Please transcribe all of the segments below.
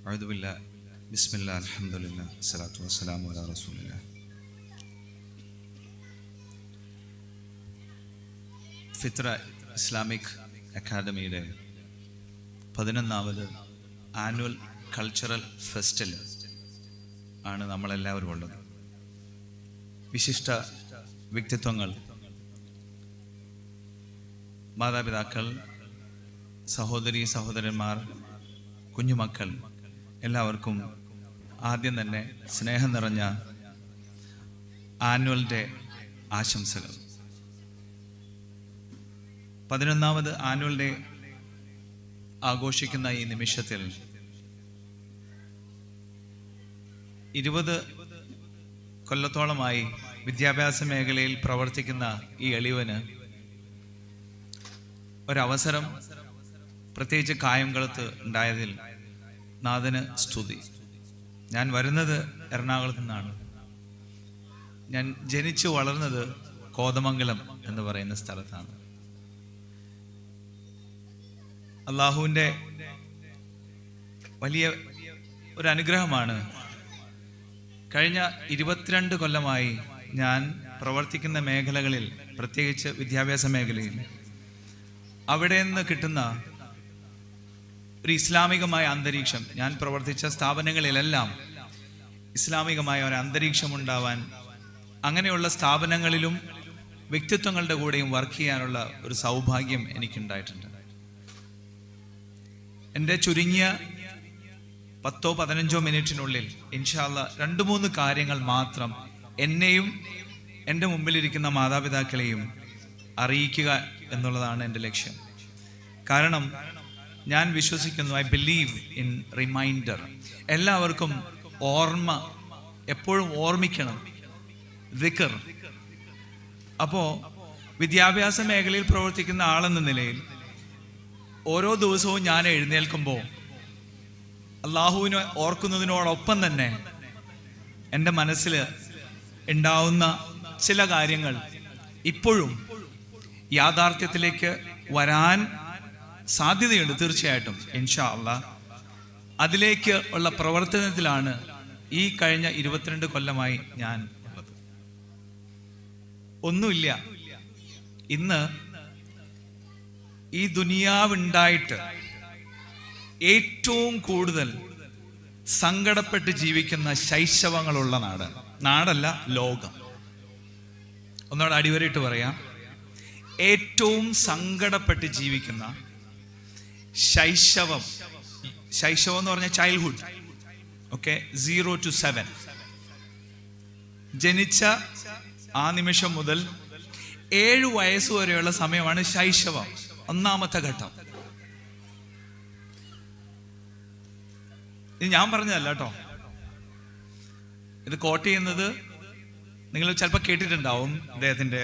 أعوذ بالله بسم الله الحمد لله الصلاة والسلام على رسول الله. ഫിത്ര Islamic അക്കാദമിയുടെ 11ാമത് annual cultural ഫെസ്റ്റിൽ ആണ് നമ്മളെല്ലാവരും ഉള്ളത്. വിശിഷ്ട വ്യക്തിത്വങ്ങൾ, മാതാപിതാക്കൾ, സഹോദരി സഹോദരന്മാർ, കുഞ്ഞുമക്കൾ, എല്ലാവർക്കും ആദ്യം തന്നെ സ്നേഹം നിറഞ്ഞ ആനുവൽ ഡേ ആശംസകൾ. 11ാമത് ആനുവൽ ഡേ ആഘോഷിക്കുന്ന ഈ നിമിഷത്തിൽ 20 കൊല്ലത്തോളമായി വിദ്യാഭ്യാസ മേഖലയിൽ പ്രവർത്തിക്കുന്ന ഈ എളിവന് ഒരവസരം പ്രത്യേകിച്ച് കായംകുളത്ത് ഉണ്ടായതിൽ നാഥന് സ്തുതി. ഞാൻ വരുന്നത് എറണാകുളത്ത് നിന്നാണ്. ഞാൻ ജനിച്ചു വളർന്നത് കോതമംഗലം എന്ന് പറയുന്ന സ്ഥലത്താണ്. അള്ളാഹുവിൻ്റെ വലിയ ഒരു അനുഗ്രഹമാണ്. കഴിഞ്ഞ 22 കൊല്ലമായി ഞാൻ പ്രവർത്തിക്കുന്ന മേഖലകളിൽ, പ്രത്യേകിച്ച് വിദ്യാഭ്യാസ മേഖലയിൽ, അവിടെ നിന്ന് കിട്ടുന്ന ഒരു ഇസ്ലാമികമായ അന്തരീക്ഷം, ഞാൻ പ്രവർത്തിച്ച സ്ഥാപനങ്ങളിലെല്ലാം ഇസ്ലാമികമായ ഒരു അന്തരീക്ഷം ഉണ്ടാവാൻ, അങ്ങനെയുള്ള സ്ഥാപനങ്ങളിലും വ്യക്തിത്വങ്ങളുടെ കൂടെയും വർക്ക് ചെയ്യാനുള്ള ഒരു സൗഭാഗ്യം എനിക്കുണ്ടായിട്ടുണ്ട്. എൻ്റെ ചുരുങ്ങിയ 10-15 മിനിറ്റിനുള്ളിൽ ഇൻഷാ അല്ലാഹ് 2-3 കാര്യങ്ങൾ മാത്രം എന്നെയും എൻ്റെ മുമ്പിലിരിക്കുന്ന മാതാപിതാക്കളെയും അറിയിക്കുക എന്നുള്ളതാണ് എൻ്റെ ലക്ഷ്യം. കാരണം ഞാൻ വിശ്വസിക്കുന്നു, ഐ ബിലീവ് ഇൻ റിമൈൻഡർ. എല്ലാവർക്കും ഓർമ്മ, എപ്പോഴും ഓർമ്മിക്കണം, ദിക്ർ. അപ്പോൾ വിദ്യാഭ്യാസ മേഖലയിൽ പ്രവർത്തിക്കുന്ന ആളെന്ന നിലയിൽ ഓരോ ദിവസവും ഞാൻ എഴുന്നേൽക്കുമ്പോൾ അള്ളാഹുവിനെ ഓർക്കുന്നതിനോടൊപ്പം തന്നെ എൻ്റെ മനസ്സിൽ ഉണ്ടാവുന്ന ചില കാര്യങ്ങൾ ഇപ്പോഴും യാഥാർത്ഥ്യത്തിലേക്ക് വരാൻ സാധ്യതയുണ്ട്. തീർച്ചയായിട്ടും ഇൻഷാ അല്ലാഹ് അതിലേക്ക് ഉള്ള പ്രവർത്തനത്തിലാണ് ഈ കഴിഞ്ഞ 22 കൊല്ലമായി ഞാൻ ഉള്ളത്. ഒന്നുമില്ല, ഇന്ന് ഈ ദുനിയാവുണ്ടായിട്ട് ഏറ്റവും കൂടുതൽ സങ്കടപ്പെട്ട് ജീവിക്കുന്ന ശൈശവങ്ങളുള്ള നാടല്ല ലോകം. ഒന്നുകൂടെ അടിവരയിട്ട് പറയാം, ഏറ്റവും സങ്കടപ്പെട്ട് ജീവിക്കുന്ന ശൈശവം എന്ന് പറഞ്ഞാൽ ചൈൽഡ്ഹുഡ്, ഓക്കെ, 0 to 7, ജനിച്ച ആ നിമിഷം മുതൽ 7 വയസ്സ് വരെയുള്ള സമയമാണ് ശൈശവം, 1ാമത്തെ ഘട്ടം. ഇത് ഞാൻ പറഞ്ഞതല്ല കേട്ടോ, ഇത് കോട്ട് ചെയ്യുന്നത് നിങ്ങൾ ചിലപ്പോൾ കേട്ടിട്ടുണ്ടാവും. അദ്ദേഹത്തിൻ്റെ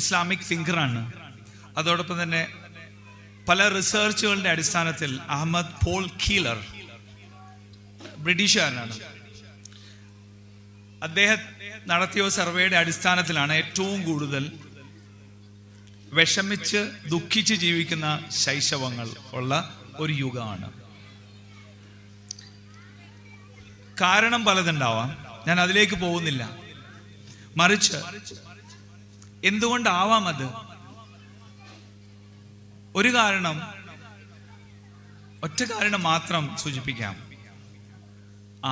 ഇസ്ലാമിക് തിങ്കറാണ്. അതോടൊപ്പം തന്നെ പല റിസർച്ചുകളുടെ അടിസ്ഥാനത്തിൽ അഹമ്മദ് പോൾ കീലർ, ബ്രിട്ടീഷുകാരനാണ്, അദ്ദേഹം നടത്തിയ സർവേയുടെ അടിസ്ഥാനത്തിലാണ് ഏറ്റവും കൂടുതൽ വിഷമിച്ച് ദുഃഖിച്ച് ജീവിക്കുന്ന ശൈശവങ്ങൾ ഉള്ള ഒരു യുഗമാണ്. കാരണം പലതുണ്ടാവാം, ഞാൻ അതിലേക്ക് പോകുന്നില്ല. മറിച്ച് എന്തുകൊണ്ടാവാം അത്? ഒരു കാരണം, ഒറ്റ കാരണം മാത്രം സൂചിപ്പിക്കാം.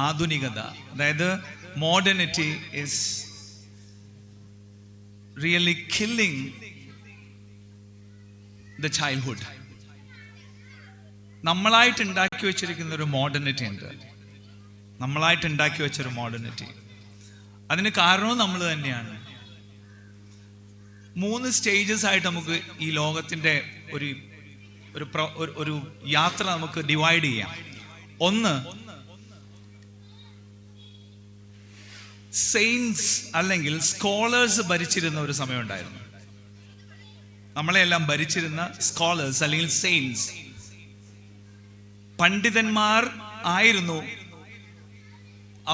ആധുനികത, അതായത് modernity is really killing the childhood. നമ്മളായിട്ട് ഉണ്ടാക്കി വെച്ചിരിക്കുന്ന ഒരു മോഡേണിറ്റി ഉണ്ട്, നമ്മളായിട്ട് ഉണ്ടാക്കി വെച്ചൊരു മോഡേണിറ്റി. അതിന് കാരണവും നമ്മൾ തന്നെയാണ്. 3 സ്റ്റേജസ് ആയിട്ട് നമുക്ക് ഈ ലോകത്തിൻ്റെ ഒരു യാത്ര നമുക്ക് ഡിവൈഡ് ചെയ്യാം. ഒന്ന്, സെയിൻസ് അല്ലെങ്കിൽ സ്കോളേഴ്സ് ഭരിച്ചിരുന്ന ഒരു സമയം ഉണ്ടായിരുന്നു. നമ്മളെല്ലാം ഭരിച്ചിരുന്ന സ്കോളേഴ്സ് അല്ലെങ്കിൽ സെയിൻസ്, പണ്ഡിതന്മാർ ആയിരുന്നു,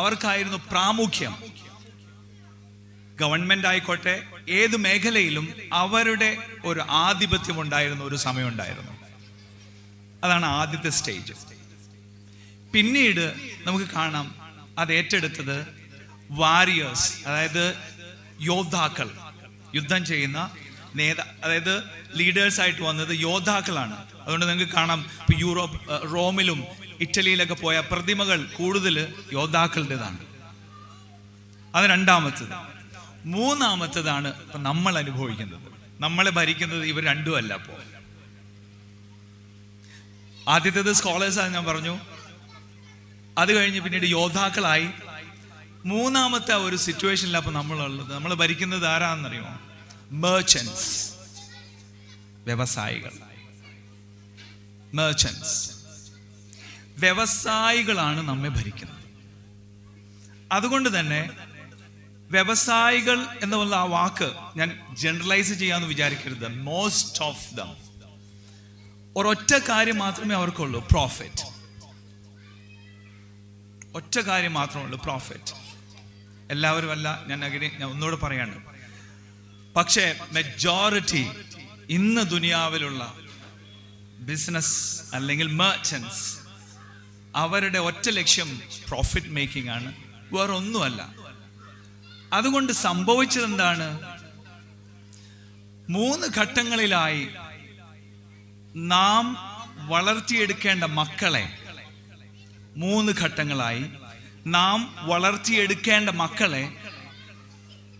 അവർക്കായിരുന്നു പ്രാമുഖ്യം. ഗവൺമെന്റ് ആയിക്കോട്ടെ, ഏത് മേഖലയിലും അവരുടെ ഒരു ആധിപത്യം ഉണ്ടായിരുന്ന ഒരു സമയം ഉണ്ടായിരുന്നു. അതാണ് ആദ്യത്തെ സ്റ്റേജ്. പിന്നീട് നമുക്ക് കാണാം അത് ഏറ്റെടുത്തത് വാരിയേഴ്സ്, അതായത് യോദ്ധാക്കൾ, യുദ്ധം ചെയ്യുന്ന അതായത് ലീഡേഴ്സ് ആയിട്ട് വന്നത് യോദ്ധാക്കളാണ്. അതുകൊണ്ട് നിങ്ങൾക്ക് കാണാം ഇപ്പൊ റോമിലും ഇറ്റലിയിലൊക്കെ പോയ പ്രതിമകൾ കൂടുതൽ യോദ്ധാക്കളുടേതാണ്. അത് രണ്ടാമത്തത്. മൂന്നാമത്തതാണ് ഇപ്പൊ നമ്മൾ അനുഭവിക്കുന്നത്. നമ്മളെ ഭരിക്കുന്നത് ഇവർ രണ്ടും അല്ല. അപ്പോ ആദ്യത്തേത് സ്കോളേഴ്സാണ്, ഞാൻ പറഞ്ഞു. അത് കഴിഞ്ഞ് പിന്നീട് യോദ്ധാക്കളായി. മൂന്നാമത്തെ ഒരു സിറ്റുവേഷനിലാണ് അപ്പൊ നമ്മളുള്ളത്. നമ്മൾ ഭരിക്കുന്നത് ആരാന്നറിയുമോ? മെർച്ചൻസ്, വ്യവസായികൾ. മെർച്ചൻസ്, വ്യവസായികളാണ് നമ്മെ ഭരിക്കുന്നത്. അതുകൊണ്ട് തന്നെ വ്യവസായികൾ എന്നുള്ള ആ വാക്ക് ഞാൻ ജനറലൈസ് ചെയ്യാന്ന് വിചാരിക്കരുത്. മോസ്റ്റ് ഓഫ് ദം ഒരൊറ്റ കാര്യം മാത്രമേ അവർക്കുള്ളൂ, പ്രോഫിറ്റ്. ഒറ്റ കാര്യം മാത്രമേ ഉള്ളൂ, പ്രോഫിറ്റ്. എല്ലാവരും അല്ല, ഞാൻ ഒന്നുകൂടെ പറയാണ്. പക്ഷേ മെജോറിറ്റി ഇന്ന് ദുനിയാവിലുള്ള ബിസിനസ് അല്ലെങ്കിൽ മെർച്ചൻസ്, അവരുടെ ഒറ്റ ലക്ഷ്യം പ്രോഫിറ്റ് മേക്കിംഗ് ആണ്, വേറെ ഒന്നുമല്ല. അതുകൊണ്ട് സംഭവിച്ചത് എന്താണ്? 3 ഘട്ടങ്ങളിലായി നാം വളർത്തിയെടുക്കേണ്ട മക്കളെ, 3 ഘട്ടങ്ങളായി നാം വളർത്തിയെടുക്കേണ്ട മക്കളെ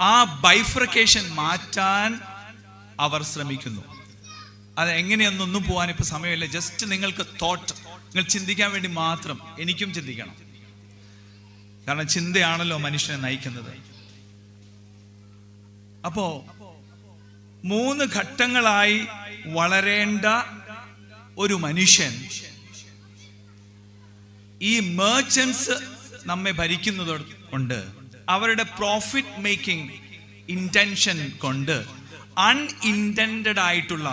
ആ ബൈഫ്രിക്കേഷൻ മാറ്റാൻ അവർ ശ്രമിക്കുന്നു. അത് എങ്ങനെയൊന്നും പോകാൻ ഇപ്പൊ സമയമില്ല. ജസ്റ്റ് നിങ്ങൾക്ക് നിങ്ങൾ ചിന്തിക്കാൻ വേണ്ടി മാത്രം. എനിക്കും ചിന്തിക്കണം, കാരണം ചിന്തയാണല്ലോ മനുഷ്യനെ നയിക്കുന്നത്. അപ്പോ 3 ഘട്ടങ്ങളായി വളരേണ്ട ഒരു മനുഷ്യൻ ഈ മെർച്ചൻസ് നമ്മെ ഭരിക്കുന്നത് കൊണ്ട്, അവരുടെ പ്രോഫിറ്റ് മേക്കിംഗ് ഇന്റൻഷൻ കൊണ്ട് അൺഇന്റൻഡഡ് ആയിട്ടുള്ള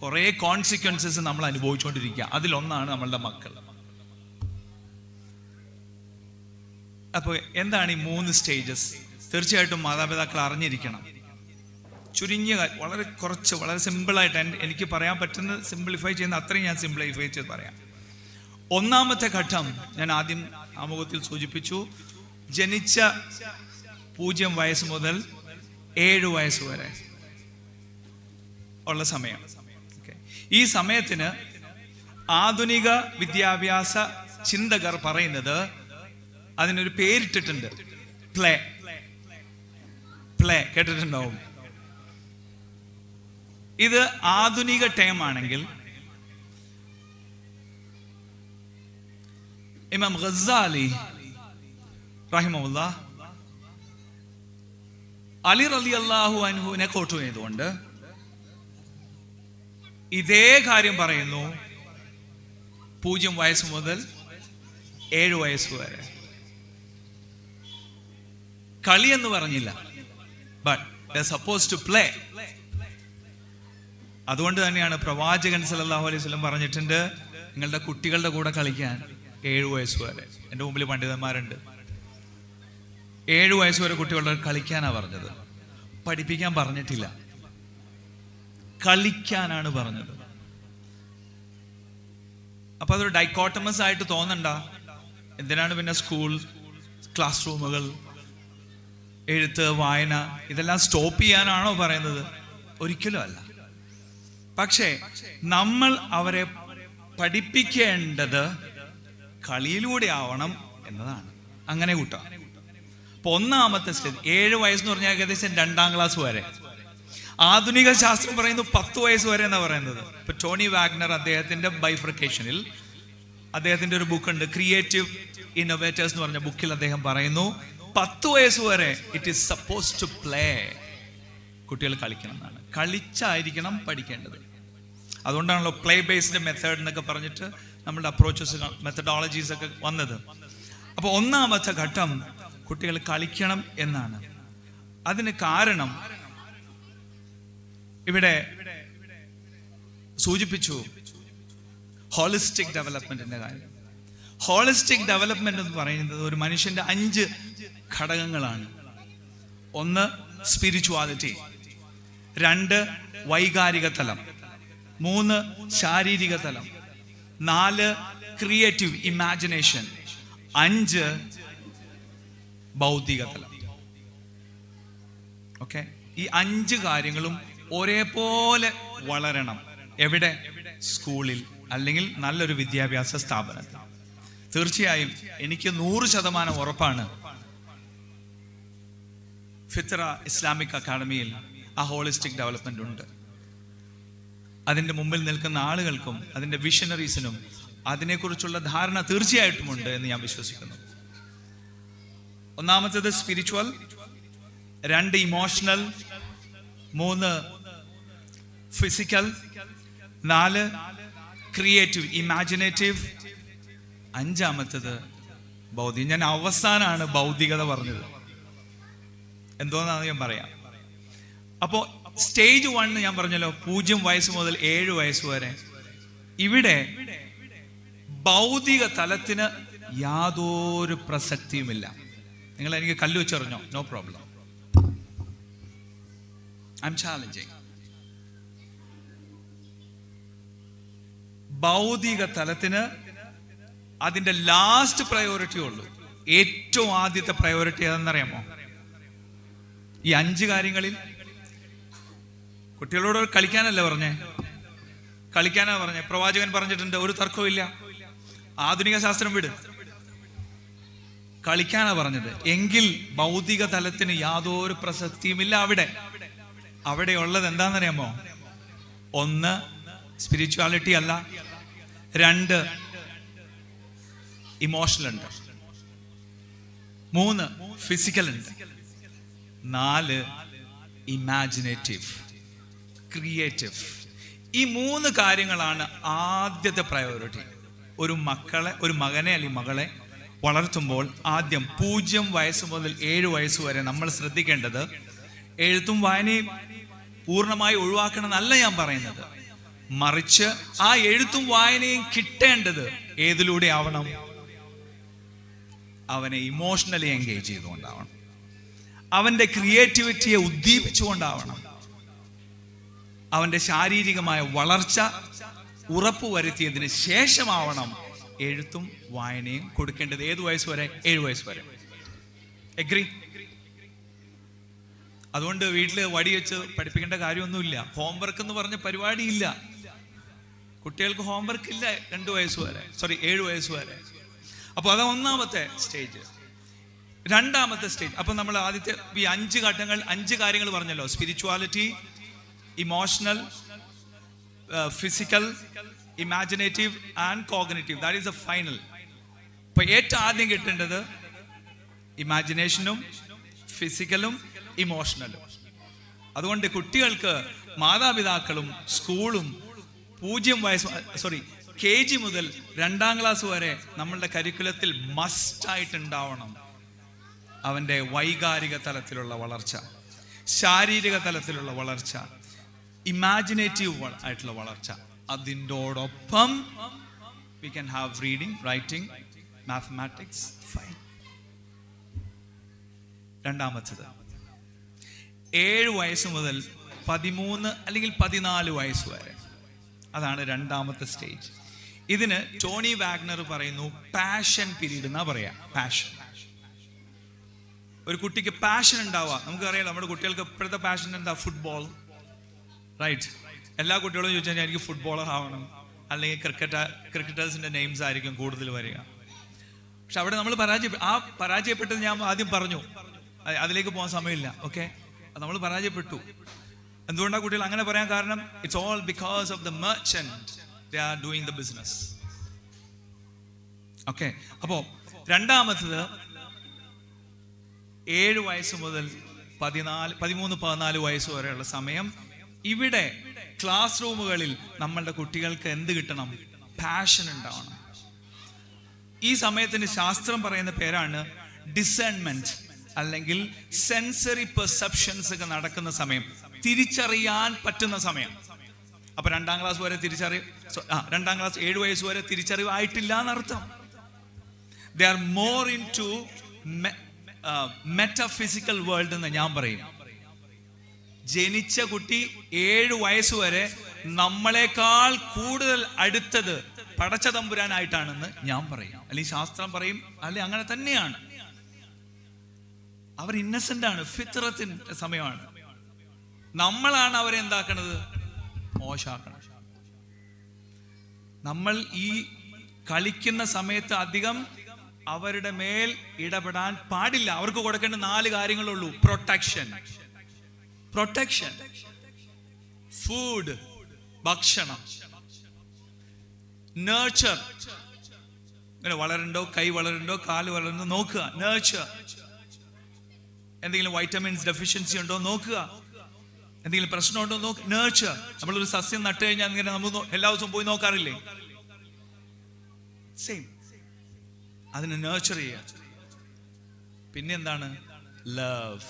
കുറെ കോൺസിക്വൻസസ് നമ്മൾ അനുഭവിച്ചുകൊണ്ടിരിക്കുക. അതിലൊന്നാണ് നമ്മളുടെ മക്കൾ. അപ്പൊ എന്താണ് ഈ 3 സ്റ്റേജസ്? തീർച്ചയായിട്ടും മാതാപിതാക്കൾ അറിഞ്ഞിരിക്കണം. ചുരുങ്ങിയ വളരെ സിമ്പിളായിട്ട് എനിക്ക് പറയാൻ പറ്റുന്ന, സിംപ്ലിഫൈ ചെയ്യുന്ന അത്രയും ഞാൻ സിംപ്ലിഫൈ ചെയ്ത് പറയാം. ഒന്നാമത്തെ ഘട്ടം ഞാൻ ആദ്യം ആമുഖത്തിൽ സൂചിപ്പിച്ചു. ജനിച്ച 0 വയസ്സ് മുതൽ 7 വയസ്സ് വരെ ഉള്ള സമയം. ഈ സമയത്തിന് ആധുനിക വിദ്യാഭ്യാസ ചിന്തകർ പറയുന്നത്, അതിനൊരു പേരിട്ടിട്ടുണ്ട്, പ്ലേ. കേട്ടിട്ടുണ്ടാവും. ഇത് ആധുനിക ടേം ആണെങ്കിൽ ഇമാം ഗസാലി റഹിമഹുല്ലാഹ് അലി റളിയല്ലാഹു അൻഹുവിനെ കോട്ട് ചെയ്തുകൊണ്ട് ഇതേ കാര്യം പറയുന്നു. 0 വയസ്സ് മുതൽ 7 വയസ്സ് വരെ. കളി എന്ന് പറഞ്ഞില്ല, but they are supposed to play. അതുകൊണ്ട് തന്നെയാണ് പ്രവാചകൻ സല്ലല്ലാഹു അലൈഹി വസല്ലം പറഞ്ഞിട്ടുണ്ട്, നിങ്ങളുടെ കുട്ടികളുടെ കൂടെ കളിക്കാൻ 7 വയസ്സ് വരെ. എൻ്റെ മുമ്പിൽ പണ്ഡിതന്മാരുണ്ട്. 7 വയസ്സ് വരെ കുട്ടികളുടെ കളിക്കാനാണ് പറഞ്ഞത്, പഠിപ്പിക്കാൻ പറഞ്ഞിട്ടില്ല. കളിക്കാനാണ് പറഞ്ഞത്. അപ്പൊ അതൊരു ഡൈക്കോട്ടമസ് ആയിട്ട് തോന്നണ്ട. എന്തിനാണ് പിന്നെ സ്കൂൾ, ക്ലാസ് റൂമുകൾ, എഴുത്ത്, വായന ഇതെല്ലാം സ്റ്റോപ്പ് ചെയ്യാനാണോ പറയുന്നത്? ഒരിക്കലും അല്ല. പക്ഷേ നമ്മൾ അവരെ പഠിപ്പിക്കേണ്ടത് കളിയിലൂടെ ആവണം എന്നതാണ്. അങ്ങനെ കൂട്ടാം. അപ്പൊ ഒന്നാമത്തെ സ്റ്റേജ് 7 വയസ്സെന്ന് പറഞ്ഞാൽ ഏകദേശം 2ാം ക്ലാസ് വരെ. ആധുനിക ശാസ്ത്രം പറയുന്നു 10 വയസ്സ് വരെ എന്നാ പറയുന്നത്. ഇപ്പൊ ടോണി വാഗ്നർ അദ്ദേഹത്തിന്റെ ബൈഫ്രിക്കേഷനിൽ, അദ്ദേഹത്തിന്റെ ഒരു ബുക്ക് ഉണ്ട്, ക്രിയേറ്റീവ് ഇന്നോവേറ്റേഴ്സ് എന്ന് പറഞ്ഞ ബുക്കിൽ അദ്ദേഹം പറയുന്നു 10 വയസ്സ് വരെ it is suppose to play. കുട്ടികൾ കളിക്കണം എന്നാണ്. കളിച്ചായിരിക്കണം പഠിക്കേണ്ടത്. അതുകൊണ്ടാണല്ലോ പ്ലേ ബേസ്ഡ് മെത്തേഡ് എന്നൊക്കെ പറഞ്ഞിട്ട് നമ്മുടെ അപ്രോച്ചസ്, മെത്തഡോളജീസ് ഒക്കെ വന്നത്. അപ്പൊ ഒന്നാമത്തെ ഘട്ടം കുട്ടികൾ കളിക്കണം എന്നാണ്. അതിന് കാരണം ഇവിടെ സൂചിപ്പിച്ചു, ഹോളിസ്റ്റിക് ഡെവലപ്മെന്റിന്റെ കാര്യം. ഹോളിസ്റ്റിക് ഡെവലപ്മെന്റ് എന്ന് പറയുന്നത് ഒരു മനുഷ്യന്റെ 5 ഘടകങ്ങളാണ്. 1 സ്പിരിച്വാലിറ്റി, 2 വൈകാരിക തലം, 3 ശാരീരിക തലം, 4 ക്രിയേറ്റീവ് ഇമാജിനേഷൻ, 5 ഭൗതിക തലം. ഓക്കെ, ഈ 5 കാര്യങ്ങളും ഒരേപോലെ വളരണം. എവിടെ? സ്കൂളിൽ അല്ലെങ്കിൽ നല്ലൊരു വിദ്യാഭ്യാസ സ്ഥാപനത്തിൽ. തീർച്ചയായും എനിക്ക് 100% ഉറപ്പാണ്, ഫിത്ര ഇസ്ലാമിക് അക്കാഡമിയിൽ ആ ഹോളിസ്റ്റിക് ഡെവലപ്മെന്റ് ഉണ്ട്. അതിൻ്റെ മുമ്പിൽ നിൽക്കുന്ന ആളുകൾക്കും അതിൻ്റെ വിഷനറീസിനും അതിനെക്കുറിച്ചുള്ള ധാരണ തീർച്ചയായിട്ടും ഉണ്ട് എന്ന് ഞാൻ വിശ്വസിക്കുന്നു. ഒന്നാമത്തേത് spiritual, 2 emotional, 3 physical, 4 creative imaginative, 5 ഭൗതികം. ഞാൻ അവസാനമാണ് ഭൗതികത പറഞ്ഞത്, എന്തോന്നാന്ന് ഞാൻ പറയാം. അപ്പോ സ്റ്റേജ് 1 ഞാൻ പറഞ്ഞല്ലോ, 0 വയസ്സ് മുതൽ 7 വയസ്സ് വരെ. ഇവിടെ ഭൗതിക തലത്തിന് യാതൊരു പ്രസക്തിയുമില്ല. നിങ്ങൾ എനിക്ക് കല്ല് വെച്ചറിഞ്ഞോ, no problem, I am challenging. ഭൗതിക തലത്തിന് അതിന്റെ ലാസ്റ്റ് പ്രയോറിറ്റി ഉള്ളൂ. ഏറ്റവും ആദ്യത്തെ പ്രയോറിറ്റി ഏതെന്നറിയാമോ? ഈ 5 കാര്യങ്ങളിൽ കുട്ടികളോട് കളിക്കാനല്ല പറഞ്ഞേ, കളിക്കാനാ പറഞ്ഞേ. പ്രവാചകൻ പറഞ്ഞിട്ടുണ്ട്, ഒരു തർക്കവും ഇല്ല. ആധുനിക ശാസ്ത്രം വിട്, കളിക്കാനാ പറഞ്ഞത്. എങ്കിൽ ഭൗതിക തലത്തിന് യാതൊരു പ്രസക്തിയുമില്ല. അവിടെ ഉള്ളത് എന്താണെന്നറിയാമോ? 1 സ്പിരിച്വാലിറ്റി അല്ല, 2 ഇമോഷണൽ ഉണ്ട്, 3 ഫിസിക്കൽ ഉണ്ട്, 4 ഇമാജിനേറ്റീവ്, ക്രിയേറ്റീവ്. ഈ 3 കാര്യങ്ങളാണ് ആദ്യത്തെ പ്രയോറിറ്റി. ഒരു മകനെ അല്ലെങ്കിൽ മകളെ വളർത്തുമ്പോൾ ആദ്യം 0 വയസ്സ് മുതൽ 7 വയസ്സ് വരെ നമ്മൾ ശ്രദ്ധിക്കേണ്ടത് എഴുത്തും വായനയും പൂർണ്ണമായി ഒഴിവാക്കണം എന്നല്ല ഞാൻ പറയുന്നത്. മറിച്ച് ആ എഴുത്തും വായനയും കിട്ടേണ്ടത് ഏതിലൂടെ ആവണം? അവനെ ഇമോഷണലി എൻഗേജ് ചെയ്തുകൊണ്ടാവണം, അവന്റെ ക്രിയേറ്റിവിറ്റിയെ ഉദ്ദീപിച്ചുകൊണ്ടാവണം, അവന്റെ ശാരീരികമായ വളർച്ച ഉറപ്പുവരുത്തിയതിന് ശേഷമാവണം എഴുത്തും വായനയും കൊടുക്കേണ്ടത്. ഏത് വയസ്സ് വരെ? 7 വയസ്സ് വരെ. എഗ്രി? അതുകൊണ്ട് വീട്ടിൽ വടി വെച്ച് പഠിപ്പിക്കേണ്ട കാര്യമൊന്നുമില്ല. ഹോംവർക്ക് എന്ന് പറഞ്ഞ പരിപാടിയില്ല. കുട്ടികൾക്ക് ഹോംവർക്ക് ഇല്ല 7 വയസ്സ് വരെ. അപ്പൊ അതാ ഒന്നാമത്തെ സ്റ്റേജ്. 2ാമത്തെ സ്റ്റേജ്, അപ്പൊ നമ്മൾ ആദ്യത്തെ ഈ 5 ഘട്ടങ്ങൾ, 5 കാര്യങ്ങൾ പറഞ്ഞല്ലോ: spirituality, emotional, physical, imaginative and cognitive. That is the final. അപ്പൊ ഏറ്റവും ആദ്യം കിട്ടേണ്ടത് ഇമാജിനേഷനും ഫിസിക്കലും ഇമോഷണലും. അതുകൊണ്ട് കുട്ടികൾക്ക് മാതാപിതാക്കളും സ്കൂളും KG മുതൽ 2ാം ക്ലാസ് വരെ നമ്മളുടെ കരിക്കുലത്തിൽ മസ്റ്റായിട്ട് ഉണ്ടാവണം അവന്റെ വൈകാരിക തലത്തിലുള്ള വളർച്ച, ശാരീരിക തലത്തിലുള്ള വളർച്ച, ഇമാജിനേറ്റീവ് ആയിട്ടുള്ള വളർച്ച. അതിൻ്റോടൊപ്പം we can have reading, writing, mathematics, fine. 2ാമത്തേത് 7 വയസ്സ് മുതൽ 13 അല്ലെങ്കിൽ 14 വയസ്സ് വരെ. അതാണ് 2ാമത്തെ സ്റ്റേജ്. ഇതിന് ടോണി വാഗ്നർ പറയുന്നു പാഷൻ പീരീഡ് എന്നാ പറയാ. പാഷൻ. ഒരു കുട്ടിക്ക് പാഷൻ ഉണ്ടാവുക. നമുക്കറിയാം നമ്മുടെ കുട്ടികൾക്ക് ഇപ്പോഴത്തെ പാഷൻ എന്താ? Football, right? എല്ലാ കുട്ടികളും ചോദിച്ചു കഴിഞ്ഞാൽ എനിക്ക് ഫുട്ബോളർ ആവണം, അല്ലെങ്കിൽ ക്രിക്കറ്റേഴ്സിന്റെ നെയിംസ് ആയിരിക്കും കൂടുതൽ വരിക. പക്ഷെ അവിടെ നമ്മൾ പരാജയപ്പെട്ടത് ഞാൻ ആദ്യം പറഞ്ഞു, അതിലേക്ക് പോകാൻ സമയമില്ല. ഓക്കെ, നമ്മൾ പരാജയപ്പെട്ടു. എന്തുകൊണ്ടാണ് കുട്ടികൾ അങ്ങനെ പറയാൻ കാരണം? It's all because of the merchant, they are doing the business. Okay, അപ്പോ 2ാമത്തേത് 7 വയസ്സ് മുതൽ 13-14 വയസ്സ് വരെയുള്ള സമയം. ഇവിടെ ക്ലാസ് റൂമുകളിൽ നമ്മളുടെ കുട്ടികൾക്ക് എന്ത് കിട്ടണം? പാഷൻ ഉണ്ടാവണം. ഈ സമയത്തിന് ശാസ്ത്രം പറയുന്ന പേരാണ് ഡിസേൺമെന്റ്, അല്ലെങ്കിൽ സെൻസറി പെർസെപ്ഷൻസ് ഒക്കെ നടക്കുന്ന സമയം, തിരിച്ചറിയാൻ പറ്റുന്ന സമയം. അപ്പൊ 2ാം ക്ലാസ് വരെ 2ാം ക്ലാസ് 7 വയസ്സ് വരെ തിരിച്ചറിവ് ആയിട്ടില്ല എന്നർത്ഥം. They are more into metaphysical world എന്ന് ഞാൻ പറയും. ജനിച്ച കുട്ടി 7 വയസ്സ് വരെ നമ്മളെക്കാൾ കൂടുതൽ അടുത്തത് പടച്ച തമ്പുരാനായിട്ടാണെന്ന് ഞാൻ പറയും, അല്ലെങ്കിൽ ശാസ്ത്രം പറയും, അല്ലെങ്കിൽ അങ്ങനെ തന്നെയാണ്. അവർ ഇന്നസെന്റ് ആണ്, ഫിത്രത്തിന്റെ സമയമാണ്. നമ്മളാണ് അവരെ എന്താക്കണത്? മോശമാക്കണം. നമ്മൾ ഈ കളിക്കുന്ന സമയത്ത് അധികം അവരുടെ മേൽ ഇടപെടാൻ പാടില്ല. അവർക്ക് കൊടുക്കേണ്ട 4 കാര്യങ്ങളുള്ളൂ. പ്രൊട്ടക്ഷൻ, ഫുഡ്, ഭക്ഷണം, നേർച്ചർ. ഇങ്ങനെ വളരുണ്ടോ, കൈ വളരുണ്ടോ, കാല് വളരുണ്ടോ നോക്കുക, നേർച്ചർ. എന്തെങ്കിലും വൈറ്റമിൻസ് ഡെഫിഷ്യൻസി ഉണ്ടോ നോക്കുക, എന്തെങ്കിലും പ്രശ്നമുണ്ടോ നോക്കുക, നേർച്ചർ. നമ്മളൊരു സസ്യം നട്ടു കഴിഞ്ഞാൽ ഇങ്ങനെ നമ്മൾ എല്ലാ ദിവസവും പോയി നോക്കാറില്ലേ? സെയിം, അതിനെ നേർച്ചർ ചെയ്യുക. പിന്നെ എന്താണ്? ലവ്,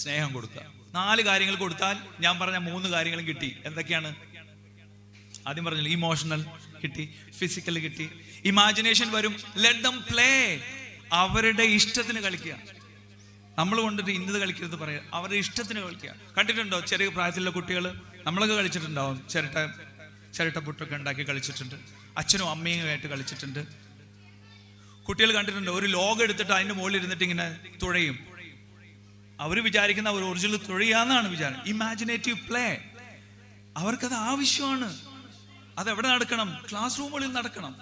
സ്നേഹം കൊടുക്കുക. 4 കാര്യങ്ങൾ കൊടുത്താൽ ഞാൻ പറഞ്ഞ 3 കാര്യങ്ങളും കിട്ടി. എന്തൊക്കെയാണ്? ആദ്യം പറഞ്ഞില്ല, ഇമോഷണൽ കിട്ടി, ഫിസിക്കൽ കിട്ടി, ഇമാജിനേഷൻ വരും. Let them play. അവരുടെ ഇഷ്ടത്തിന് കളിക്കുക. നമ്മൾ കൊണ്ടിട്ട് ഇന്നത് കളിക്കരുത് പറയുക, അവരുടെ ഇഷ്ടത്തിന് കളിക്കുക. കണ്ടിട്ടുണ്ടോ ചെറിയ പ്രായത്തിലുള്ള കുട്ടികൾ? നമ്മളൊക്കെ കളിച്ചിട്ടുണ്ടാവും. ചിരട്ടപ്പുട്ടൊക്കെ ഉണ്ടാക്കി കളിച്ചിട്ടുണ്ട്, അച്ഛനും അമ്മയുമായിട്ട് കളിച്ചിട്ടുണ്ട്. കുട്ടികൾ കണ്ടിട്ടുണ്ടോ ഒരു ലോകം എടുത്തിട്ട് അതിന്റെ മുകളിൽ ഇരുന്നിട്ട് ഇങ്ങനെ തുഴയും. അവർ വിചാരിക്കുന്ന ഒരു ഒറിജിനൽ തുഴയാന്നാണ് വിചാരം. ഇമാജിനേറ്റീവ് പ്ലേ അവർക്കത് ആവശ്യമാണ്. അതെവിടെ നടക്കണം? ക്ലാസ് റൂമുകളിൽ നടക്കണം.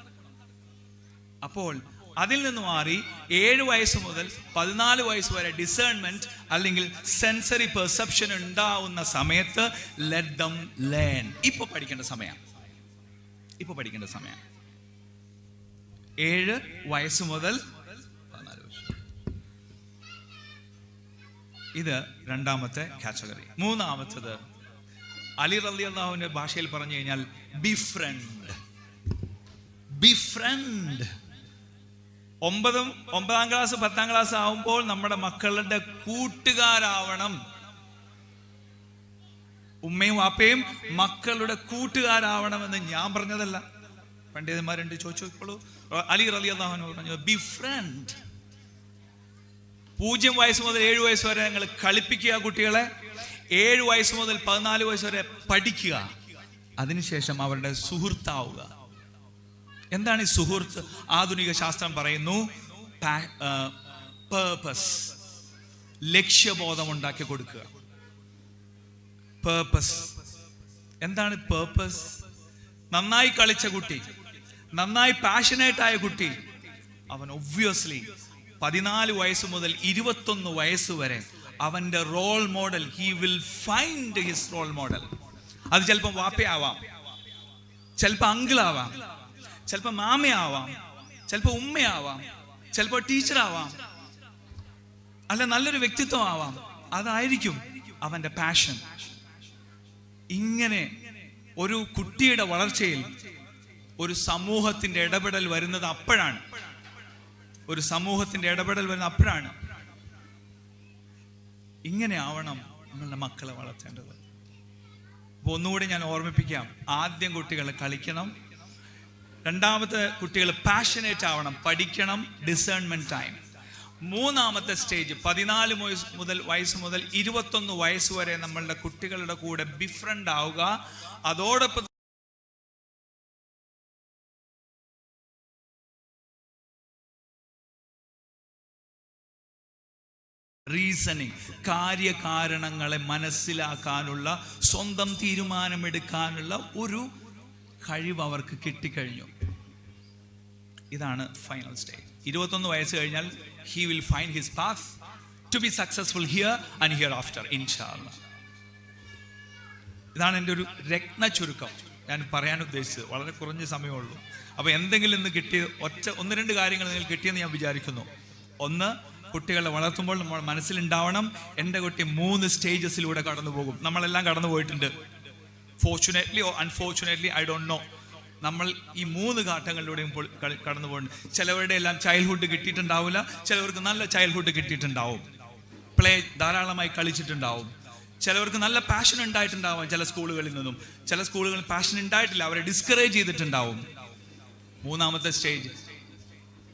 അപ്പോൾ അതിൽ നിന്ന് മാറി 7 വയസ്സ് മുതൽ 14 വയസ്സ് വരെ ഡിസേൺമെന്റ് അല്ലെങ്കിൽ സെൻസറി പെർസെപ്ഷൻ ഉണ്ടാവുന്ന സമയത്ത് ലെറ്റ് ദം ലേൺ. ഇപ്പൊ പഠിക്കേണ്ട സമയം. 7 വയസ്സ് മുതൽ 14 വയസ്സ്. ഇത് രണ്ടാമത്തെ കാറ്റഗറി. മൂന്നാമത്തത് അലി റളിയല്ലാഹുവിന്റെ ഭാഷയിൽ പറഞ്ഞു കഴിഞ്ഞാൽ ബിഫ്രണ്ട്. 9ാം ക്ലാസ് 10ാം ക്ലാസ് ആവുമ്പോൾ നമ്മുടെ മക്കളുടെ കൂട്ടുകാരാവണം. ഉമ്മയും വാപ്പയും മക്കളുടെ കൂട്ടുകാരാവണമെന്ന് ഞാൻ പറഞ്ഞതല്ല, പണ്ഡിതന്മാരുണ്ട്, ചോദിച്ചോളൂ. അലി റളിയല്ലാഹു അൻഹു പറഞ്ഞു ബിഫ്രണ്ട്. 0 വയസ്സ് മുതൽ 7 വയസ്സ് വരെ ഞങ്ങൾ കളിപ്പിക്കുക കുട്ടികളെ. 7 വയസ്സ് മുതൽ 14 വയസ്സ് വരെ പഠിക്കുക. അതിനുശേഷം അവരുടെ സുഹൃത്താവുക. എന്താണ് ഈ സുഹൃത്ത്? ആധുനിക ശാസ്ത്രം പറയുന്നു പേർപ്പസ്, ലക്ഷ്യബോധം ഉണ്ടാക്കി കൊടുക്കുക. പേർപ്പസ് എന്താണ്? പേർപ്പസ് നന്നായി കളിച്ച കുട്ടി, നന്നായി പാഷനേറ്റ് ആയ കുട്ടി, അവൻ ഒബ്വിയസ്ലി 14 വയസ്സ് മുതൽ 21 വയസ്സ് വരെ അവന്റെ role model, he will find his role model. അത് ചിലപ്പോൾ വാപ്പയാവാം, ചിലപ്പോൾ അങ്കിളാവാം, ചിലപ്പോൾ മാമയാവാം, ചിലപ്പോൾ ഉമ്മയാവാം, ചിലപ്പോൾ ടീച്ചറാവാം, അല്ല നല്ലൊരു വ്യക്തിത്വം ആവാം. അതായിരിക്കും അവന്റെ പാഷൻ. ഇങ്ങനെ ഒരു കുട്ടിയുടെ വളർച്ചയിൽ ഒരു സമൂഹത്തിന്റെ ഇടപെടൽ വരുന്നത് അപ്പോഴാണ്. ഇങ്ങനെ ആവണം നമ്മളുടെ മക്കളെ വളർത്തേണ്ടത്. അപ്പൊ ഒന്നുകൂടി ഞാൻ ഓർമ്മിപ്പിക്കാം. ആദ്യം കുട്ടികൾ കളിക്കണം, രണ്ടാമത്തെ കുട്ടികൾ പാഷനേറ്റ് ആവണം, പഠിക്കണം, ഡിസേൺമെന്റ് ടൈം. മൂന്നാമത്തെ സ്റ്റേജ് 14 വയസ്സ് മുതൽ 21 വയസ്സ് വരെ നമ്മളുടെ കുട്ടികളുടെ കൂടെ ബിഫ്രണ്ട് ആവുക. അതോടൊപ്പം റീസണിങ്, കാര്യകാരണങ്ങളെ മനസ്സിലാക്കാനുള്ള, സ്വന്തം തീരുമാനമെടുക്കാനുള്ള ഒരു കഴിവ് അവർക്ക് കിട്ടിക്കഴിഞ്ഞു. ഇതാണ് ഫൈനൽ സ്റ്റേജ്. 21 വയസ്സ് കഴിഞ്ഞാൽ he will find his path to be successful here and hereafter inshallah. ഇതാണ് എൻ്റെ ഒരു രത്ന ചുരുക്കം ഞാൻ പറയാൻ ഉദ്ദേശിച്ചത്. വളരെ കുറഞ്ഞ സമയമുള്ളൂ. അപ്പോൾ എന്തെങ്കിലും ഇന്ന് കിട്ടിയ 1-2 കാര്യങ്ങൾ നിങ്ങൾ കിട്ടിയെന്ന് ഞാൻ വിചാരിക്കുന്നു. ഒന്ന്, കുട്ടികളെ വളർത്തുമ്പോൾ നമ്മൾ മനസ്സിലുണ്ടാവണം, എൻ്റെ കുട്ടി 3 സ്റ്റേജസിലൂടെ കടന്നു പോകും. നമ്മളെല്ലാം കടന്നു പോയിട്ടുണ്ട്. ഫോർച്യുനേറ്റ്ലി or unfortunately I don't know. നമ്മൾ ഈ 3 ഘട്ടങ്ങളിലൂടെയും കടന്നു പോകുന്നുണ്ട്. ചിലവരുടെ എല്ലാം ചൈൽഡ്ഹുഡ് കിട്ടിയിട്ടുണ്ടാവില്ല, ചിലവർക്ക് നല്ല ചൈൽഡ്ഹുഡ് കിട്ടിയിട്ടുണ്ടാവും, പ്ലേ ധാരാളമായി കളിച്ചിട്ടുണ്ടാവും. ചിലവർക്ക് നല്ല പാഷൻ ഉണ്ടായിട്ടുണ്ടാവും ചില സ്കൂളുകളിൽ നിന്നും. ചില സ്കൂളുകളിൽ പാഷൻ ഉണ്ടായിട്ടില്ല, അവരെ ഡിസ്കറേജ് ചെയ്തിട്ടുണ്ടാവും. മൂന്നാമത്തെ സ്റ്റേജ്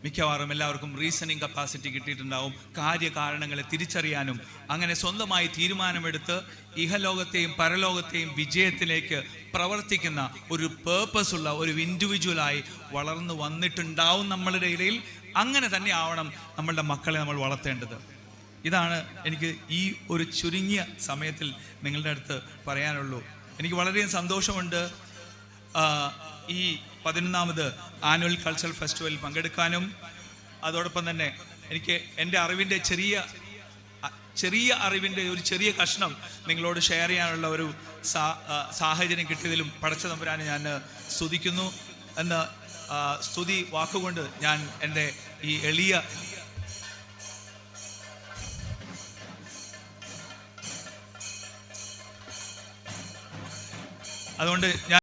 മിക്കവാറും എല്ലാവർക്കും റീസണിങ് കപ്പാസിറ്റി കിട്ടിയിട്ടുണ്ടാവും, കാര്യകാരണങ്ങളെ തിരിച്ചറിയാനും അങ്ങനെ സ്വന്തമായി തീരുമാനമെടുത്ത് ഇഹലോകത്തെയും പരലോകത്തെയും വിജയത്തിലേക്ക് പ്രവർത്തിക്കുന്ന ഒരു പേർപ്പസ് ഉള്ള ഒരു ഇൻഡിവിജ്വലായി വളർന്നു വന്നിട്ടുണ്ടാവും നമ്മളുടെ ഇടയിൽ. അങ്ങനെ തന്നെ ആവണം നമ്മളുടെ മക്കളെ നമ്മൾ വളർത്തേണ്ടത്. ഇതാണ് എനിക്ക് ഈ ഒരു ചുരുങ്ങിയ സമയത്തിൽ നിങ്ങളുടെ അടുത്ത് പറയാനുള്ളൂ. എനിക്ക് വളരെയധികം സന്തോഷമുണ്ട് ഈ 11ാമത് ആനുവൽ കൾച്ചറൽ ഫെസ്റ്റിവലിൽ പങ്കെടുക്കാനും. അതോടൊപ്പം തന്നെ എനിക്ക് എൻ്റെ അറിവിൻ്റെ ചെറിയ അറിവിൻ്റെ ഒരു ചെറിയ കഷ്ണം നിങ്ങളോട് ഷെയർ ചെയ്യാനുള്ള ഒരു സാഹചര്യം കിട്ടിയതിലും പടച്ച തമ്പുരാനെ ഞാൻ സ്തുതിക്കുന്നു എന്ന സ്തുതി വാക്കുകൊണ്ട് ഞാൻ എൻ്റെ ഈ എളിയ അതുകൊണ്ട് ഞാൻ